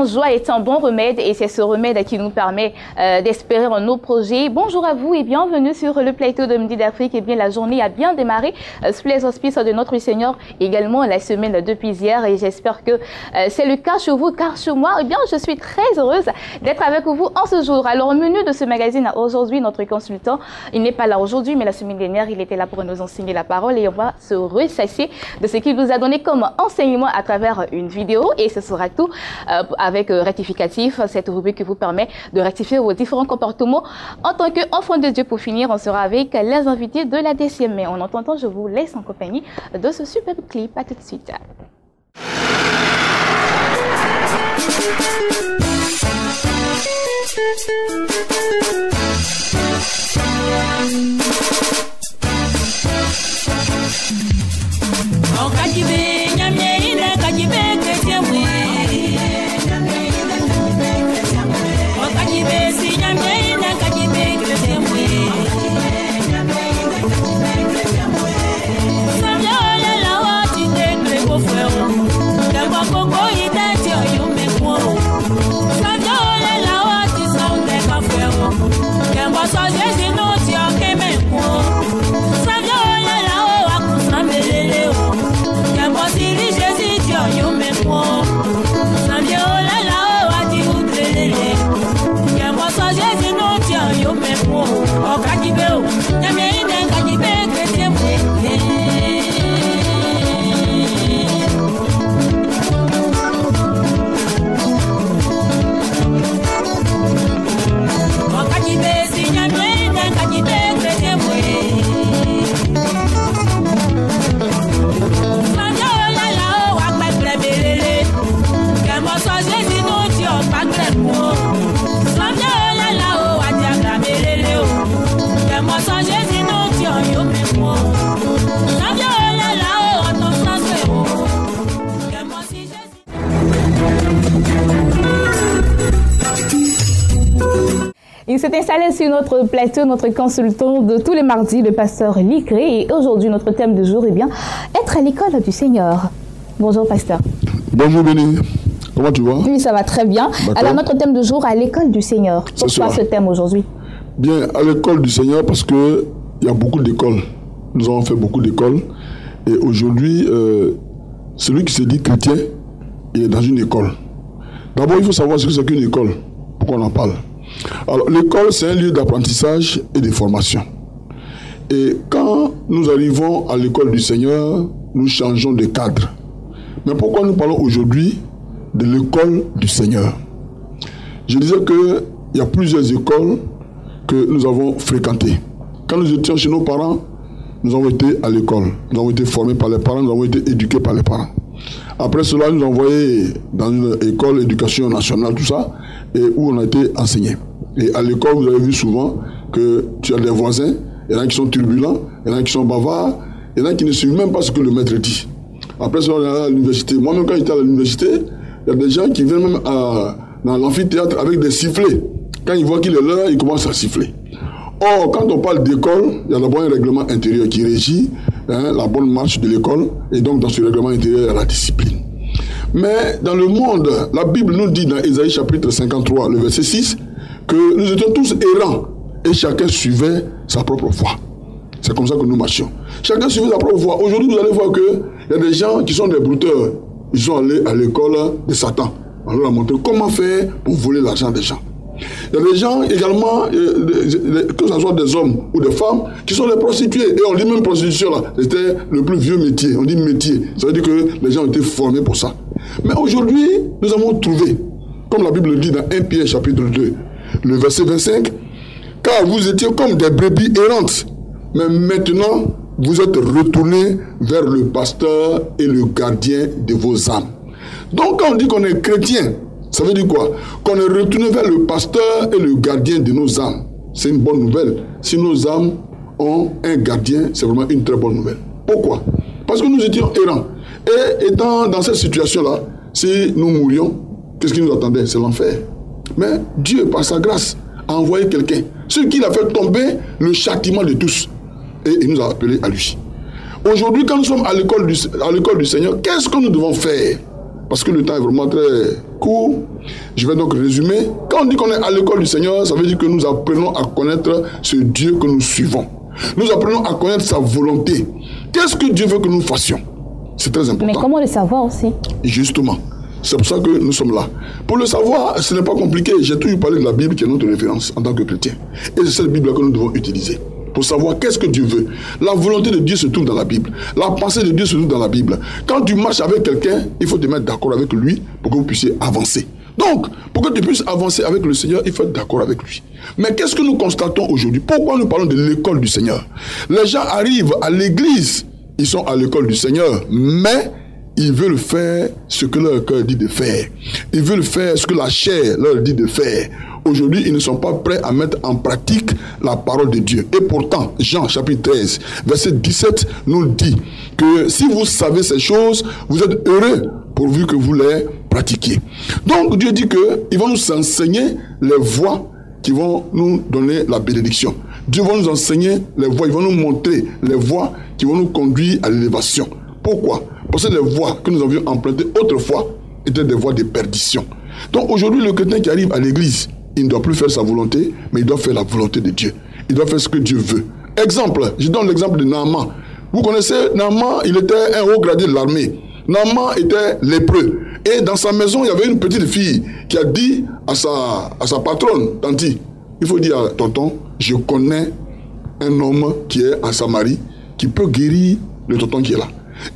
bonne joie est un bon remède et c'est ce remède qui nous permet d'espérer en nos projets. Bonjour à vous et bienvenue sur le plateau de Midi d'Afrique. Eh bien, la journée a bien démarré sous les auspices de notre Seigneur, également la semaine depuis hier et j'espère que c'est le cas chez vous, car chez moi, eh bien, je suis très heureuse d'être avec vous en ce jour. Alors, au menu de ce magazine, aujourd'hui, notre consultant, il n'est pas là aujourd'hui, mais la semaine dernière, il était là pour nous enseigner la parole et on va se ressasser de ce qu'il nous a donné comme enseignement à travers une vidéo et ce sera tout avec rectificatif, cette rubrique qui vous permet de rectifier vos différents comportements en tant qu'enfant de Dieu. Pour finir, on sera avec les invités de la DCM. Mais en attendant, je vous laisse en compagnie de ce superbe clip. À tout de suite. Il s'est installé sur notre plateau, notre consultant de tous les mardis, le pasteur Ligré. Et aujourd'hui, notre thème du jour est bien être à l'école du Seigneur. Bonjour, pasteur. Bonjour, Béni. Comment tu vas? Oui, ça va très bien. Alors, notre thème du jour, à l'école du Seigneur. Pourquoi ce thème aujourd'hui? Bien, à l'école du Seigneur, parce qu'il y a beaucoup d'écoles. Nous avons fait beaucoup d'écoles. Et aujourd'hui, celui qui se dit chrétien, il est dans une école. D'abord, il faut savoir ce que c'est qu'une école. Pourquoi on en parle? Alors, l'école, c'est un lieu d'apprentissage et de formation. Et quand nous arrivons à l'école du Seigneur, nous changeons de cadre. Mais pourquoi nous parlons aujourd'hui de l'école du Seigneur? Je disais qu'il y a plusieurs écoles que nous avons fréquentées. Quand nous étions chez nos parents, nous avons été à l'école. Nous avons été formés par les parents, nous avons été éduqués par les parents. Après cela, nous envoyés dans une école d'éducation nationale, tout ça, et où on a été enseigné. Et à l'école, vous avez vu souvent que tu as des voisins, il y en a qui sont turbulents, il y en a qui sont bavards, il y en a qui ne suivent même pas ce que le maître dit. Après cela, on est à l'université. Moi-même, quand j'étais à l'université, il y a des gens qui viennent même dans l'amphithéâtre avec des sifflets. Quand ils voient qu'il est là, ils commencent à siffler. Or, quand on parle d'école, il y a d'abord un règlement intérieur qui régit la bonne marche de l'école, et donc dans ce règlement intérieur, il y a la discipline. Mais dans le monde, la Bible nous dit dans Ésaïe chapitre 53, le verset 6, que nous étions tous errants, et chacun suivait sa propre voie. C'est comme ça que nous marchions. Chacun suivait sa propre voie. Aujourd'hui, vous allez voir qu'il y a des gens qui sont des brouteurs. Ils sont allés à l'école de Satan. On leur a montré comment faire pour voler l'argent des gens. Il y a des gens également, que ce soit des hommes ou des femmes, qui sont des prostituées. Et on dit même prostitution là, c'était le plus vieux métier. On dit métier. Ça veut dire que les gens ont été formés pour ça. Mais aujourd'hui, nous avons trouvé, comme la Bible dit dans 1 Pierre chapitre 2, le verset 25, car vous étiez comme des brebis errantes, mais maintenant vous êtes retournés vers le pasteur et le gardien de vos âmes. Donc quand on dit qu'on est chrétien, ça veut dire quoi? Qu'on est retourné vers le pasteur et le gardien de nos âmes. C'est une bonne nouvelle. Si nos âmes ont un gardien, c'est vraiment une très bonne nouvelle. Pourquoi? Parce que nous étions errants. Et étant dans cette situation-là, si nous mourions, qu'est-ce qui nous attendait? C'est l'enfer. Mais Dieu, par sa grâce, a envoyé quelqu'un. Ce qui a fait tomber le châtiment de tous. Et il nous a appelés à lui. Aujourd'hui, quand nous sommes à l'école du Seigneur, qu'est-ce que nous devons faire? parce que le temps est vraiment très court, je vais donc résumer. Quand on dit qu'on est à l'école du Seigneur, ça veut dire que nous apprenons à connaître ce Dieu que nous suivons. Nous apprenons à connaître sa volonté. Qu'est-ce que Dieu veut que nous fassions? C'est très important. Mais comment le savoir aussi? Justement, c'est pour ça que nous sommes là. Pour le savoir, ce n'est pas compliqué. J'ai toujours parlé de la Bible qui est notre référence en tant que chrétien. Et c'est cette Bible-là que nous devons utiliser pour savoir qu'est-ce que Dieu veut. La volonté de Dieu se trouve dans la Bible. La pensée de Dieu se trouve dans la Bible. Quand tu marches avec quelqu'un, il faut te mettre d'accord avec lui pour que vous puissiez avancer. Donc, pour que tu puisses avancer avec le Seigneur, il faut être d'accord avec lui. Mais qu'est-ce que nous constatons aujourd'hui? Pourquoi nous parlons de l'école du Seigneur? Les gens arrivent à l'église, ils sont à l'école du Seigneur, mais ils veulent faire ce que leur cœur dit de faire. Ils veulent faire ce que la chair leur dit de faire. Aujourd'hui, ils ne sont pas prêts à mettre en pratique la parole de Dieu. Et pourtant, Jean chapitre 13, verset 17 nous dit que si vous savez ces choses, vous êtes heureux pourvu que vous les pratiquiez. Donc, Dieu dit qu'il va nous enseigner les voies qui vont nous donner la bénédiction. Dieu va nous enseigner les voies, il va nous montrer les voies qui vont nous conduire à l'élévation. Pourquoi? Parce que les voies que nous avions empruntées autrefois étaient des voies de perdition. Donc aujourd'hui, le chrétien qui arrive à l'église, il ne doit plus faire sa volonté, mais il doit faire la volonté de Dieu. Il doit faire ce que Dieu veut. Exemple, je donne l'exemple de Naaman. Vous connaissez Naaman, il était un haut gradé de l'armée. Naaman était lépreux. Et dans sa maison, il y avait une petite fille qui a dit à sa patronne, Tanti, il faut dire à tonton, je connais un homme qui est en Samarie, qui peut guérir le tonton qui est là.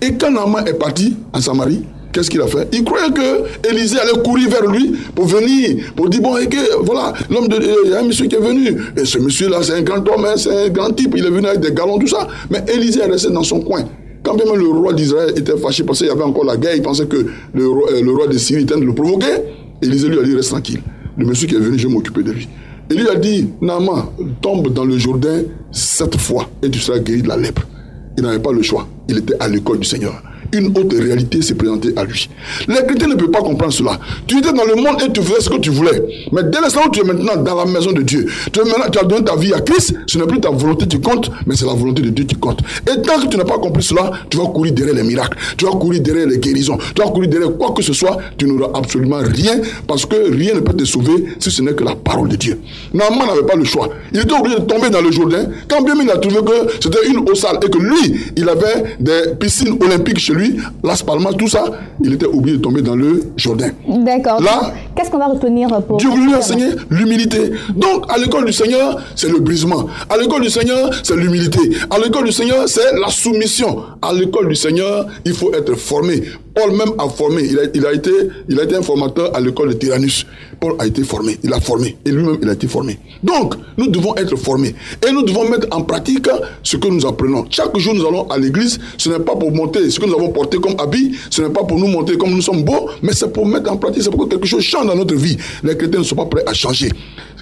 Et quand Naaman est parti en Samarie, qu'est-ce qu'il a fait? Il croyait que Élisée allait courir vers lui pour venir, pour dire, bon, et que, voilà, l'homme de il y a un monsieur qui est venu. Et ce monsieur-là, c'est un grand homme, hein, c'est un grand type, il est venu avec des galons, tout ça. Mais Élisée est resté dans son coin. Quand bien même le roi d'Israël était fâché parce qu'il y avait encore la guerre, il pensait que le roi de Syrie était en train de le provoquer. Élisée lui a dit, reste tranquille. Le monsieur qui est venu, je vais m'occuper de lui. Et lui a dit, Naaman, tombe dans le Jourdain 7 fois et tu seras guéri de la lèpre. Il n'avait pas le choix. Il était à l'école du Seigneur. Une autre réalité s'est présentée à lui. Les chrétiens ne peuvent pas comprendre cela. Tu étais dans le monde et tu faisais ce que tu voulais. Mais dès l'instant où tu es maintenant dans la maison de Dieu, tu as donné ta vie à Christ, ce n'est plus ta volonté qui compte, mais c'est la volonté de Dieu qui compte. Et tant que tu n'as pas compris cela, tu vas courir derrière les miracles, tu vas courir derrière les guérisons, tu vas courir derrière quoi que ce soit, tu n'auras absolument rien, parce que rien ne peut te sauver si ce n'est que la parole de Dieu. Naaman n'avait pas le choix. Il était obligé de tomber dans le Jourdain, quand bien même il a trouvé que c'était une eau sale et que lui, il avait des piscines olympiques chez lui, Las Palmas, tout ça, il était obligé de tomber dans le Jourdain. D'accord. Là, qu'est-ce qu'on va retenir pour... Dieu voulait lui enseigner l'humilité. Donc, à l'école du Seigneur, c'est le brisement. À l'école du Seigneur, c'est l'humilité. À l'école du Seigneur, c'est la soumission. À l'école du Seigneur, il faut être formé. Paul même a formé. Il a été un formateur à l'école de Tyrannus. Paul a été formé. Il a formé. Et lui-même, il a été formé. Donc, nous devons être formés. Et nous devons mettre en pratique ce que nous apprenons. Chaque jour, nous allons à l'église. Ce n'est pas pour monter ce que nous avons porté comme habit. Ce n'est pas pour nous montrer comme nous sommes beaux. Mais c'est pour mettre en pratique. C'est pour que quelque chose change dans notre vie. Les chrétiens ne sont pas prêts à changer.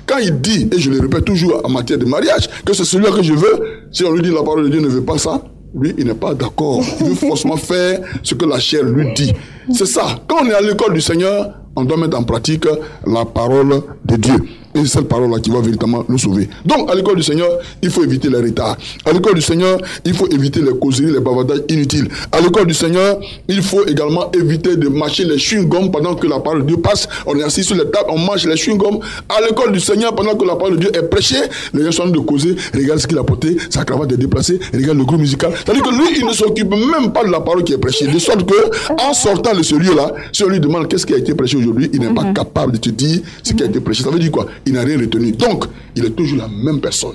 Quand il dit, et je le répète toujours en matière de mariage, que c'est celui-là que je veux, si on lui dit la parole de Dieu ne veut pas ça, lui, il n'est pas d'accord. Il veut forcément faire ce que la chair lui dit. C'est ça. Quand on est à l'école du Seigneur, on doit mettre en pratique la parole de Dieu. Et c'est cette parole-là qui va véritablement nous sauver. Donc, à l'école du Seigneur, il faut éviter les retards. À l'école du Seigneur, il faut éviter les causeries, les bavardages inutiles. À l'école du Seigneur, il faut également éviter de mâcher les chewing-gums pendant que la parole de Dieu passe. On est assis sur les tables, on mâche les chewing-gums. À l'école du Seigneur, pendant que la parole de Dieu est prêchée, les gens sont en train de causer. Regarde ce qu'il a porté, sa cravate est déplacée. Regarde le groupe musical. C'est-à-dire que lui, il ne s'occupe même pas de la parole qui est prêchée. De sorte que, en sortant de ce lieu-là, si on lui demande qu'est-ce qui a été prêché aujourd'hui, il n'est pas capable de te dire ce qui a été prêché. Ça veut dire quoi? Il n'a rien retenu. Donc, il est toujours la même personne.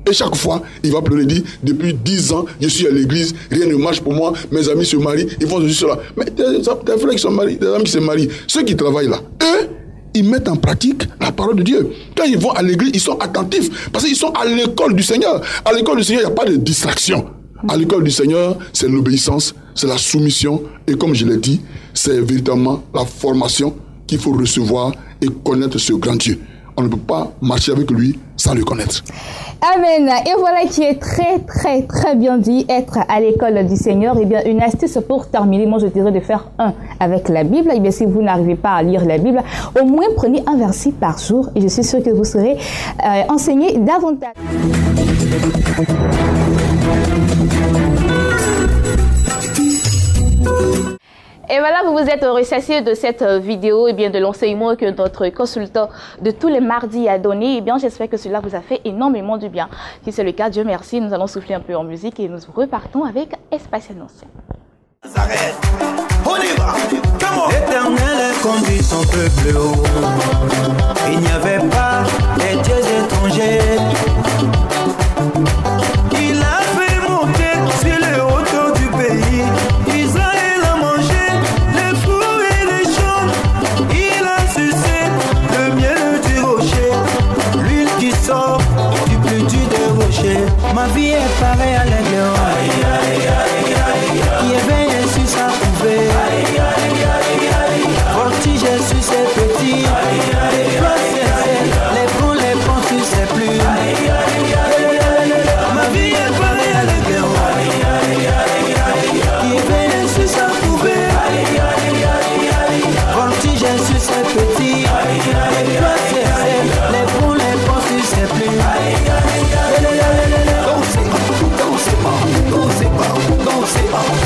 Et chaque fois, il va pleurer, dire, depuis 10 ans, je suis à l'église, rien ne marche pour moi, mes amis se marient, ils font ceci, cela. Mais tes frères qui sont mariés, tes amis qui se marient, ceux qui travaillent là, eux, ils mettent en pratique la parole de Dieu. Quand ils vont à l'église, ils sont attentifs, parce qu'ils sont à l'école du Seigneur. À l'école du Seigneur, il n'y a pas de distraction. À l'école du Seigneur, c'est l'obéissance, c'est la soumission, et comme je l'ai dit, c'est véritablement la formation qu'il faut recevoir et connaître ce grand Dieu. On ne peut pas marcher avec lui sans le connaître. Amen. Et voilà qui est très bien dit, être à l'école du Seigneur. Eh bien, une astuce pour terminer, moi je dirais de faire un avec la Bible. Eh bien, si vous n'arrivez pas à lire la Bible, au moins prenez un verset par jour et je suis sûr que vous serez enseigné davantage. Et voilà, vous vous êtes ressassié de cette vidéo et bien de l'enseignement que notre consultant de tous les mardis a donné, et bien j'espère que cela vous a fait énormément du bien. Si c'est le cas, Dieu merci, nous allons souffler un peu en musique et nous repartons avec Espace Annoncé. On y va. L'Éternel conduit son peuple haut. Il n'y avait pas des dieux étrangers. Il a fait monter sur les hauteurs du pays. Israël a mangé les fruits et les champs. Il a sucé le miel du rocher, l'huile qui sort du plus dur des rochers. Ma vie est pareille à l'aigle qui éveille sur sa couvée. Voltige sur ses petits, les bons sur ses plumes. Ma vie est pareille à l'aigle qui éveille sur sa couvée. Voltige sur ses petits, les bons sur ses plumes.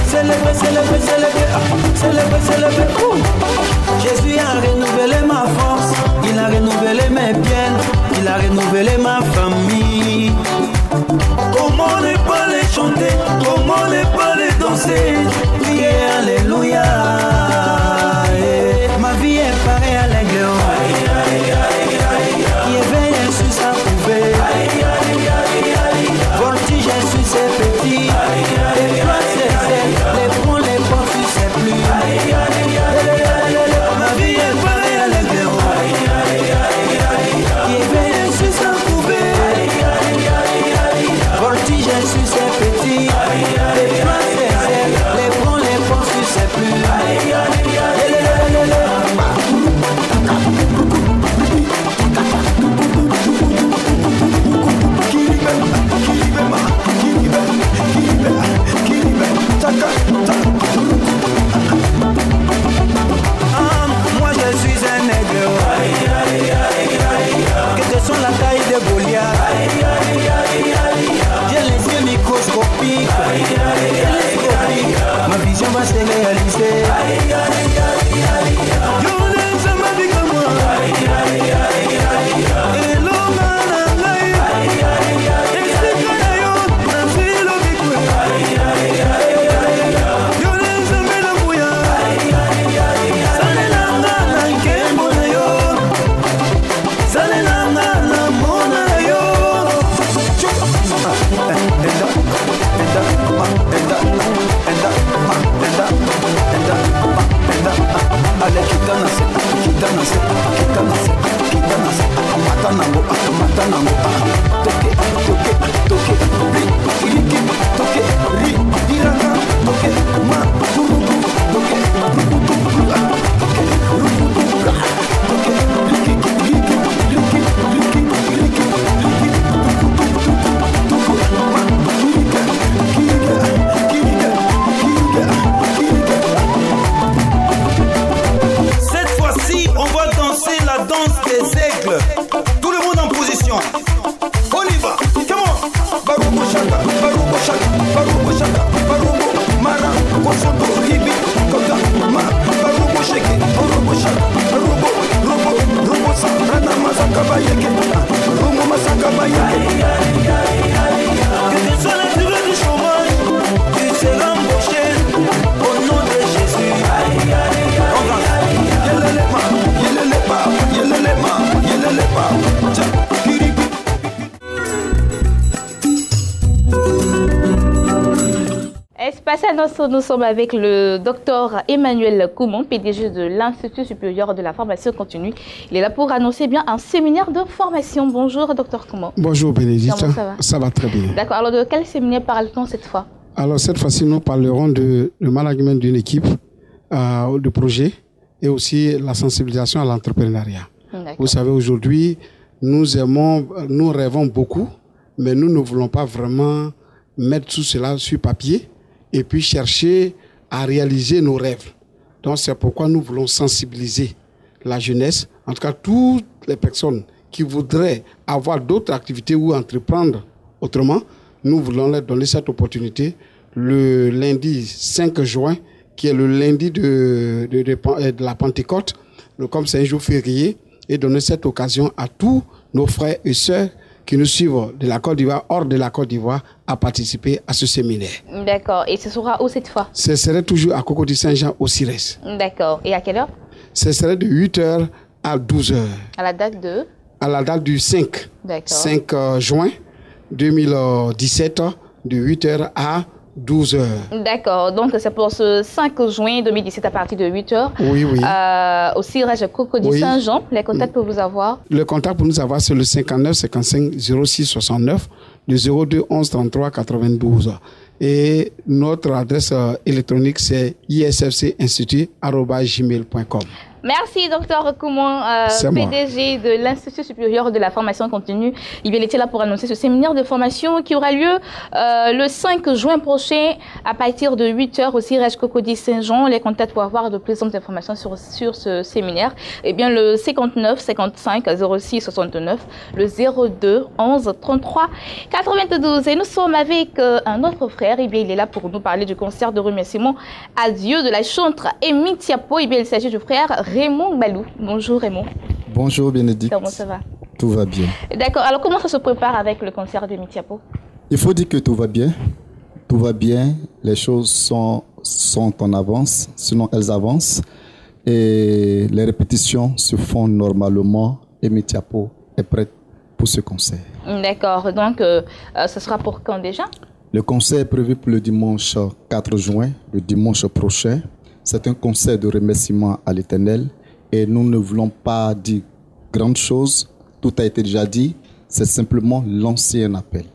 Célébrer, célébrer, célébrer, célébrer. Jésus a renouvelé ma force, il a renouvelé mes biens, il a renouvelé ma famille. Comment ne pas les chanter, comment ne pas les danser, crier alléluia. Ma vie est pareille à l'aigle qui éveille sur sa couvée. Voltige sur ses petits, les bons, les bons sur ses plumes. Ma vie est pareille à l'aigle qui éveille sur sa couvée. Voltige sur ses petits, les bons, les bons sur ses plumes. Moi je suis un aigle, que ce soit la taille de Goliath. J'ai les yeux microscopiques, ma vision va se réaliser. Yo n'aime ma vie comme moi. Et l'homme a la laïe, et c'est que yo n'a fait le bicoué. Yo n'aime la mouya, sale la nke mona yo, sale la mona yo. Ale kitanase, kitanase, kitanase, kitanase, matanango, matanango, toke, toke, toke, ri, iriki, toke, ri, iraka, toke, ma, kuruku, toke, rukutu, toke, rukutu, toke, riki, riki, riki, riki, riki, riki, rukutu, toke, ma, kirika, kirika, kirika, kirika, kirika. Cette fois-ci, on va danser la danse des aigles. Tout le monde en position. On y va. Comment? Barubo shaka, barubo shaka, barubo shaka, barubo mara, kosoto ribi, kota ma, barubo shake, barubo shaka, barubo, robo, robo sa, rana masaka bayeke, robo masaka bayeke. Que ce soit la durée du chômage, tu seras embauché au nom de Jésus. On va. Espace Annoncé, nous sommes avec le docteur Emmanuel Koumon, PDG de l'Institut supérieur de la formation continue. Il est là pour annoncer bien un séminaire de formation. Bonjour, docteur Koumon. Bonjour, Bénédicte. Comment ça va? Ça va très bien. D'accord. Alors, de quel séminaire parle-t-on cette fois? Alors, cette fois-ci, nous parlerons de management d'une équipe, de projet et aussi la sensibilisation à l'entrepreneuriat. Vous savez, aujourd'hui, nous rêvons beaucoup, mais nous ne voulons pas vraiment mettre tout cela sur papier et puis chercher à réaliser nos rêves. Donc, c'est pourquoi nous voulons sensibiliser la jeunesse, en tout cas toutes les personnes qui voudraient avoir d'autres activités ou entreprendre autrement. Nous voulons leur donner cette opportunité le lundi 5 juin qui est le lundi de la Pentecôte, comme c'est un jour férié, et donner cette occasion à tous nos frères et sœurs qui nous suivent de la Côte d'Ivoire, hors de la Côte d'Ivoire, à participer à ce séminaire. D'accord. Et ce sera où cette fois? Ce serait toujours à Cocody Saint-Jean au Cires. D'accord. Et à quelle heure? Ce serait de 8h à 12h. À la date de? À la date du 5 juin 2017, de 8h à 12h. D'accord, donc c'est pour ce 5 juin 2017 à partir de 8h. Oui, oui. Au Cirage Cocody Saint-Jean, les contacts pour vous avoir? Le contact pour nous avoir, c'est le 59 55 06 69, le 02 11 33 92. Et notre adresse électronique, c'est isfcinstitut@gmail.com. Merci, Dr Koumon, PDG de l'Institut supérieur de la formation continue. Il était là pour annoncer ce séminaire de formation qui aura lieu le 5 juin prochain à partir de 8h au Cirage Cocody Saint-Jean. Les contacts pour avoir de plus d'informations sur ce séminaire, eh bien le 59 55 06 69, le 02 11 33 92. Et nous sommes avec un autre frère. Eh bien, il est là pour nous parler du concert de remerciement à Dieu de la chantre Emitiapo. Eh bien, il s'agit du frère Raymond Balou. Bonjour Raymond. Bonjour Bénédicte. Comment ça va? Tout va bien. D'accord. Alors comment ça se prépare avec le concert de Emitiapo? Il faut dire que tout va bien. Tout va bien. Les choses sont en avance. Sinon elles avancent. Et les répétitions se font normalement. Emitiapo est prête pour ce concert. D'accord. Donc ce sera pour quand déjà? Le concert est prévu pour le dimanche 4 juin, le dimanche prochain. C'est un concert de remerciement à l'Éternel et nous ne voulons pas dire grandes choses. Tout a été déjà dit. C'est simplement lancer un appel.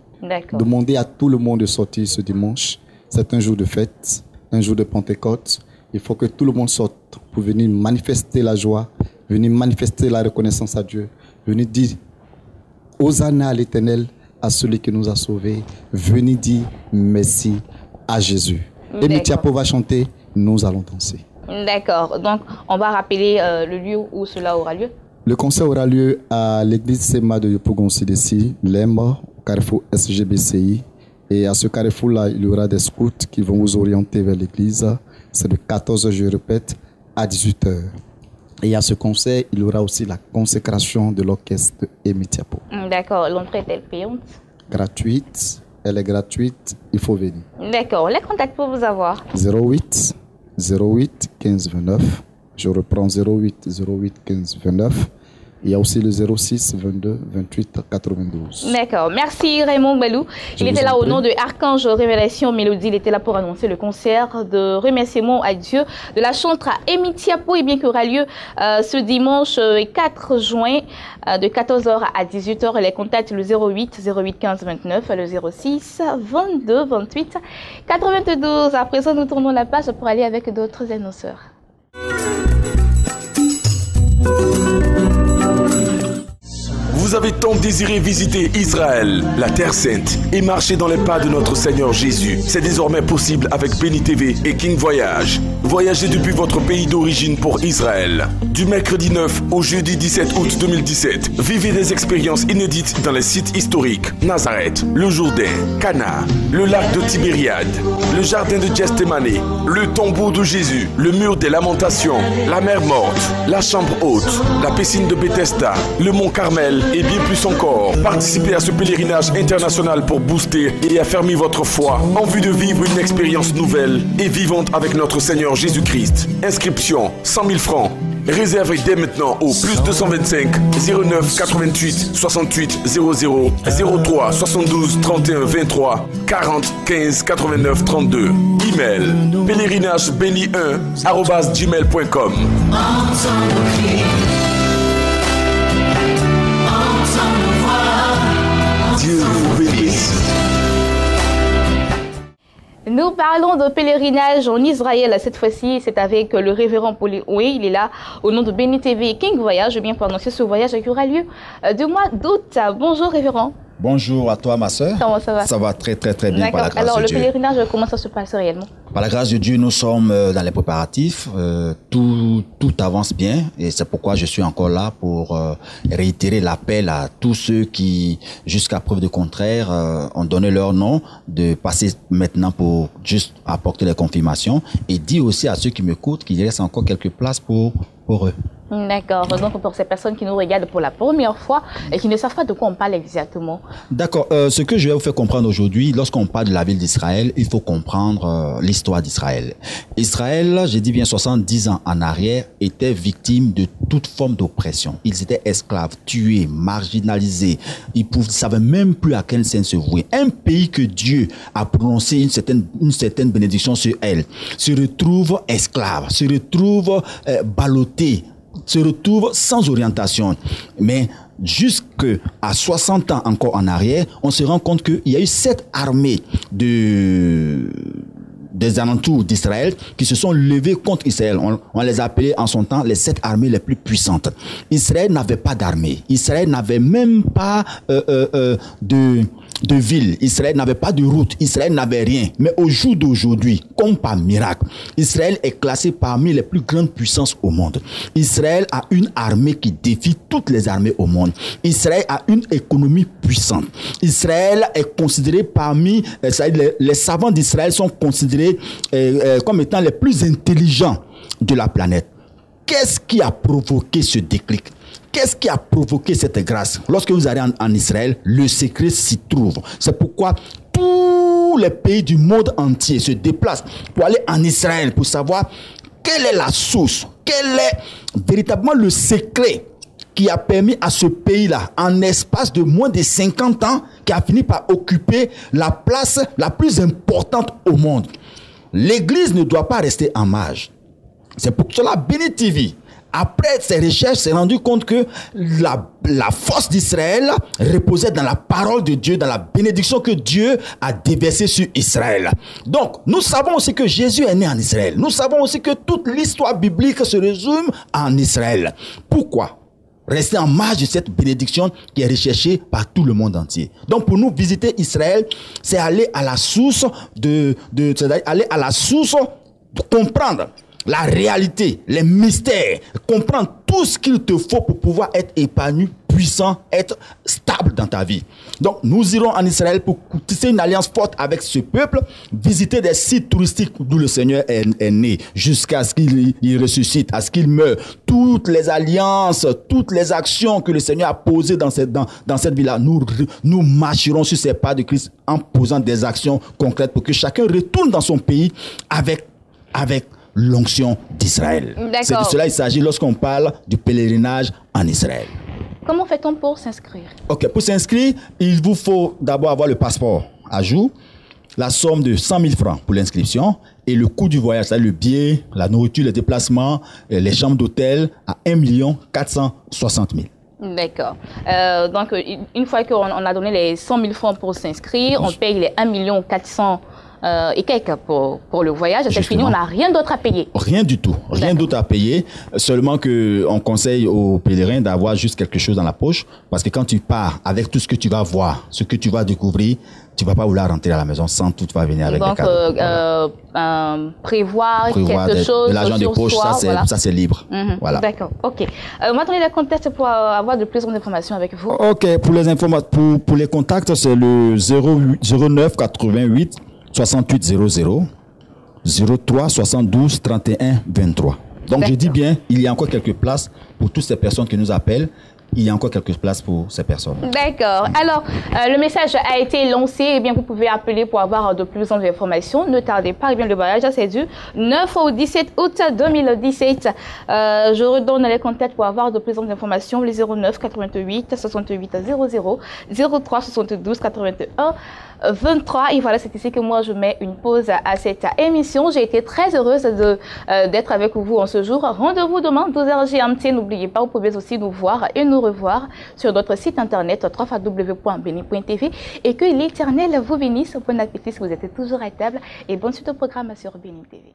Demander à tout le monde de sortir ce dimanche. C'est un jour de fête, un jour de Pentecôte. Il faut que tout le monde sorte pour venir manifester la joie, venir manifester la reconnaissance à Dieu, venir dire Hosanna à l'Éternel, à celui qui nous a sauvés. Venez dire merci à Jésus. Et Emitiapo va chanter. Nous allons danser. D'accord. Donc, on va rappeler le lieu où cela aura lieu. Le concert aura lieu à l'église Sema de Yopougon-Sidessi, Lemba, au carrefour SGBCI. Et à ce carrefour-là, il y aura des scouts qui vont vous orienter vers l'église. C'est de 14h, je répète, à 18h. Et à ce concert, il y aura aussi la consécration de l'orchestre de Emitiapo. D'accord. L'entrée est-elle payante? Gratuite. Elle est gratuite. Il faut venir. D'accord. Les contacts pour vous avoir? 08 15 29. Je reprends 08 15 29. Il y a aussi le 06 22 28 92. D'accord. Merci Raymond Balou. Il était là au nom de Archange Révélation Mélodie. Il était là pour annoncer le concert de remerciement à Dieu de la chantre Emitiapo, et bien qui aura lieu ce dimanche 4 juin de 14h à 18h. Les contacts le 08 15 29, le 06 22 28 92. À présent, nous tournons la page pour aller avec d'autres annonceurs. Vous avez tant désiré visiter Israël, la Terre Sainte, et marcher dans les pas de notre Seigneur Jésus. C'est désormais possible avec Béni TV et King Voyage. Voyagez depuis votre pays d'origine pour Israël. Du mercredi 9 au jeudi 17 août 2017, vivez des expériences inédites dans les sites historiques. Nazareth, le Jourdain, Cana, le lac de Tibériade, le jardin de Gethsémani, le tombeau de Jésus, le mur des lamentations, la mer morte, la chambre haute, la piscine de Bethesda, le mont Carmel et bien plus encore. Participez à ce pèlerinage international pour booster et affermir votre foi en vue de vivre une expérience nouvelle et vivante avec notre Seigneur Jésus-Christ. Inscription 100 000 francs. Réservez dès maintenant au plus 225 09 88 68 00 03 72 31 23 40 15 89 32. Email pèlerinage-béni1@gmail.com. Dieu vous bénisse. Nous parlons de pèlerinage en Israël. Cette fois-ci, c'est avec le révérend Paul Oué. Il est là au nom de Béni TV et King Voyage. Je viens pour annoncer ce voyage qui aura lieu du mois d'août. Bonjour révérend. Bonjour à toi, ma soeur. Comment ça va? Ça va très bien par la grâce de Dieu. Alors, le pèlerinage, comment ça se passe réellement? Par la grâce de Dieu, nous sommes dans les préparatifs. Tout avance bien et c'est pourquoi je suis encore là pour réitérer l'appel à tous ceux qui, jusqu'à preuve de contraire, ont donné leur nom, de passer maintenant pour juste apporter les confirmations et dire aussi à ceux qui m'écoutent qu'il reste encore quelques places pour eux. D'accord. Donc, pour ces personnes qui nous regardent pour la première fois et qui ne savent pas de quoi on parle exactement. D'accord. Ce que je vais vous faire comprendre aujourd'hui, lorsqu'on parle de la ville d'Israël, il faut comprendre l'histoire d'Israël. Israël, j'ai dit bien 70 ans en arrière, était victime de toute forme d'oppression. Ils étaient esclaves, tués, marginalisés. Ils ne savaient même plus à quel sens se vouer. Un pays que Dieu a prononcé une certaine bénédiction sur elle se retrouve esclave, se retrouve ballotté, se retrouve sans orientation. Mais jusqu'à 60 ans encore en arrière, on se rend compte qu'il y a eu 7 armées des alentours d'Israël qui se sont levées contre Israël. On les appelait en son temps les 7 armées les plus puissantes. Israël n'avait pas d'armée. Israël n'avait même pas de ville. Israël n'avait pas de route. Israël n'avait rien. Mais au jour d'aujourd'hui, comme par miracle, Israël est classé parmi les plus grandes puissances au monde. Israël a une armée qui défie toutes les armées au monde. Israël a une économie puissante. Israël est considéré parmi, les savants d'Israël sont considérés comme étant les plus intelligents de la planète. Qu'est-ce qui a provoqué ce déclic? Qu'est-ce qui a provoqué cette grâce? Lorsque vous allez en Israël, le secret s'y trouve. C'est pourquoi tous les pays du monde entier se déplacent pour aller en Israël, pour savoir quelle est la source, quel est véritablement le secret qui a permis à ce pays-là, en espace de moins de 50 ans, qui a fini par occuper la place la plus importante au monde. L'Église ne doit pas rester en marge. C'est pour cela, Béni TV, après ses recherches, s'est rendu compte que la force d'Israël reposait dans la parole de Dieu, dans la bénédiction que Dieu a déversée sur Israël. Donc, nous savons aussi que Jésus est né en Israël. Nous savons aussi que toute l'histoire biblique se résume en Israël. Pourquoi rester en marge de cette bénédiction qui est recherchée par tout le monde entier? Donc, pour nous, visiter Israël, c'est aller à la source comprendre la réalité, les mystères, comprendre tout ce qu'il te faut pour pouvoir être épanoui, puissant, être stable dans ta vie. Donc, nous irons en Israël pour tisser une alliance forte avec ce peuple, visiter des sites touristiques d'où le Seigneur est né, jusqu'à ce qu'il ressuscite, à ce qu'il meure. Toutes les alliances, toutes les actions que le Seigneur a posées dans cette ville-là, nous marcherons sur ces pas de Christ en posant des actions concrètes pour que chacun retourne dans son pays avec l'onction d'Israël. C'est de cela qu'il s'agit lorsqu'on parle du pèlerinage en Israël. Comment fait-on pour s'inscrire? Ok, pour s'inscrire, il vous faut d'abord avoir le passeport à jour, la somme de 100 000 francs pour l'inscription et le coût du voyage, c'est-à-dire le billet, la nourriture, les déplacements, les chambres d'hôtel à 1 460 000. D'accord. Donc, une fois qu'on a donné les 100 000 francs pour s'inscrire, on paye les 1 400 000 et quelques pour le voyage. C'est fini, on n'a rien d'autre à payer. Rien du tout. Rien d'autre à payer. Seulement qu'on conseille aux pèlerins d'avoir juste quelque chose dans la poche. Parce que quand tu pars avec tout ce que tu vas voir, ce que tu vas découvrir, tu ne vas pas vouloir rentrer à la maison sans tout va venir avec des cadeaux. Prévoir quelque chose. De l'argent de poche, ça c'est libre. Voilà. D'accord. OK. On va donner les contacts pour avoir de plus d'informations avec vous. OK. Pour les contacts, c'est le 09 88 68 00 03 72 31 23. Donc je dis bien, il y a encore quelques places pour toutes ces personnes qui nous appellent. Il y a encore quelques places pour ces personnes. D'accord. Alors, le message a été lancé. Eh bien, vous pouvez appeler pour avoir de plus d'informations. Ne tardez pas. Eh bien, le voyage, c'est du 9 au 17 août 2017. Je redonne les contacts pour avoir de plus d'informations. Les 09 88 68 00 03 72 81 23. Et voilà, c'est ici que moi, je mets une pause à cette émission. J'ai été très heureuse d'être avec vous en ce jour. Rendez-vous demain, 12h GMT. N'oubliez pas, vous pouvez aussi nous voir et nous revoir sur notre site internet www.beni.tv et que l'Éternel vous bénisse. Bon appétit si vous êtes toujours à table et bonne suite au programme sur Beni TV.